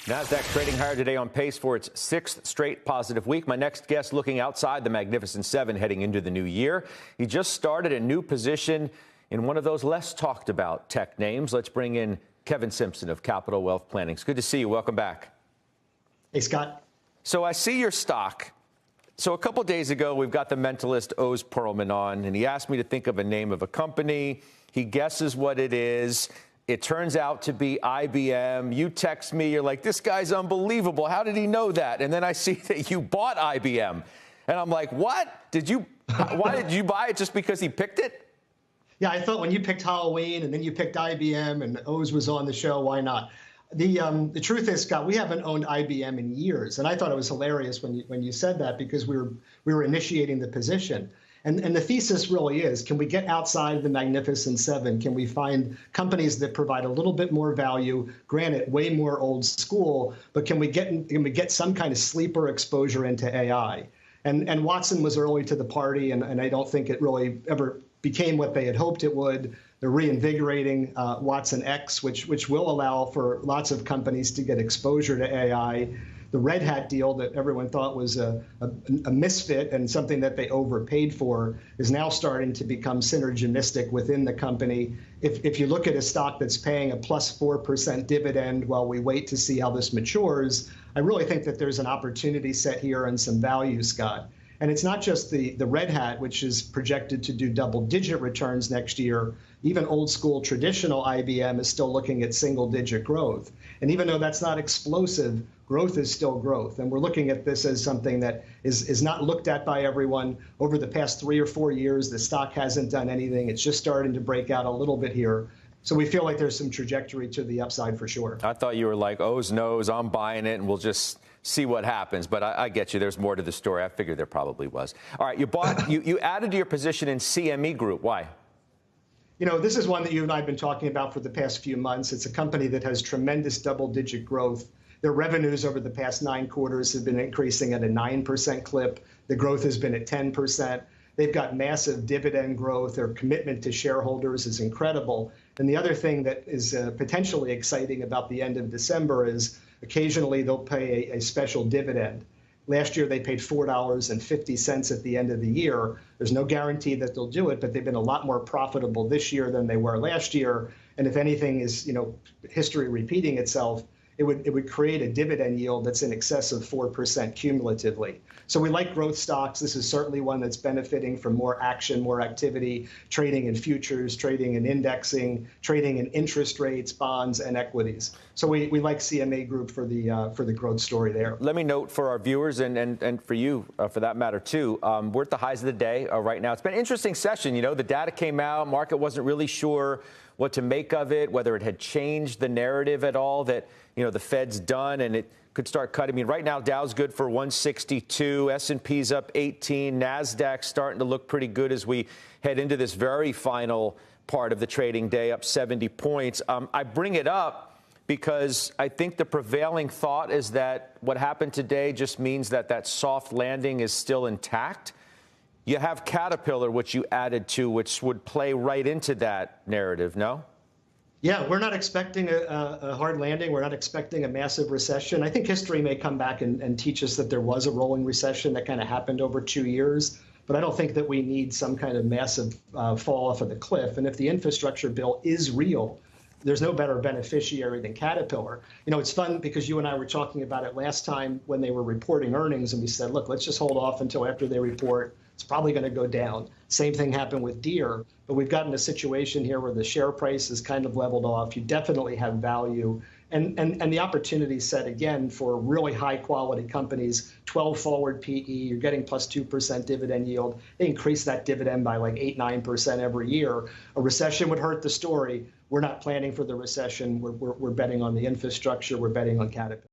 NASDAQ trading higher today on pace for its sixth straight positive week. My next guest looking outside the Magnificent Seven heading into the new year. He just started a new position in one of those less talked about tech names. Let's bring in Kevin Simpson of Capital Wealth Planning. It's good to see you. Welcome back. Hey, Scott. So I see your stock. So a couple days ago, we've got the mentalist Oz Perlman on, and he asked me to think of a name of a company. He guesses what it is. It turns out to be IBM. You text me, you're like, this guy's unbelievable. How did he know that? And then I see that you bought IBM. And I'm like, what? Why did you buy it, just because he picked it? Yeah, I thought when you picked Halloween and then you picked IBM and Oz was on the show, why not? The truth is, Scott, we haven't owned IBM in years. And I thought it was hilarious when you said that, because we were initiating the position. And the thesis really is, can we get outside the Magnificent Seven? Can we find companies that provide a little bit more value, granted, way more old school, but can we get some kind of sleeper exposure into AI? And Watson was early to the party, and I don't think it really ever became what they had hoped it would. They're reinvigorating Watson X, which will allow for lots of companies to get exposure to AI. The Red Hat deal that everyone thought was a misfit and something that they overpaid for is now starting to become synergistic within the company. If you look at a stock that's paying a plus 4% dividend while we wait to see how this matures, I really think that there's an opportunity set here and some value, Scott. And it's not just the Red Hat, which is projected to do double-digit returns next year. Even old school traditional IBM is still looking at single-digit growth. And even though that's not explosive, growth is still growth. And we're looking at this as something that is not looked at by everyone. Over the past 3 or 4 years, the stock hasn't done anything. It's just starting to break out a little bit here. So we feel like there's some trajectory to the upside for sure. I thought you were like, Oz knows, I'm buying it, and we'll just see what happens. But I get you. There's more to the story. I figured there probably was. All right, you added to your position in CME Group. Why? You know, this is one that you and I have been talking about for the past few months. It's a company that has tremendous double-digit growth. Their revenues over the past 9 quarters have been increasing at a 9% clip. The growth has been at 10%. They've got massive dividend growth. Their commitment to shareholders is incredible. And the other thing that is potentially exciting about the end of December is occasionally they'll pay a special dividend. Last year, they paid $4.50 at the end of the year. There's no guarantee that they'll do it, but they've been a lot more profitable this year than they were last year. And if anything is, history repeating itself, it would create a dividend yield that's in excess of 4% cumulatively. So we like growth stocks. This is certainly one that's benefiting from more action, more activity, trading in futures, trading in indexing, trading in interest rates, bonds, and equities. So we like CME Group for the growth story there. Let me note for our viewers and for you, for that matter, too, we're at the highs of the day right now. It's been an interesting session. The data came out. Market wasn't really sure what to make of it, whether it had changed the narrative at all that, the Fed's done and it could start cutting. I mean, right now, Dow's good for 162, S&P's up 18, NASDAQ's starting to look pretty good as we head into this very final part of the trading day, up 70 points. I bring it up because I think the prevailing thought is that what happened today just means that that soft landing is still intact. You have Caterpillar, which you added to, which would play right into that narrative, no? Yeah, we're not expecting a hard landing. We're not expecting a massive recession. I think history may come back and teach us that there was a rolling recession that kind of happened over 2 years. But I don't think that we need some kind of massive fall off of the cliff. And if the infrastructure bill is real, there's no better beneficiary than Caterpillar. It's fun because you and I were talking about it last time when they were reporting earnings, and we said, look, let's just hold off until after they report. It's probably going to go down. Same thing happened with Deere, but we've gotten a situation here where the share price is kind of leveled off. You definitely have value. And the opportunity set, again, for really high-quality companies, 12 forward PE, you're getting plus 2% dividend yield. They increase that dividend by like 8-9% every year. A recession would hurt the story. We're not planning for the recession. We're betting on the infrastructure. We're betting on Caterpillar.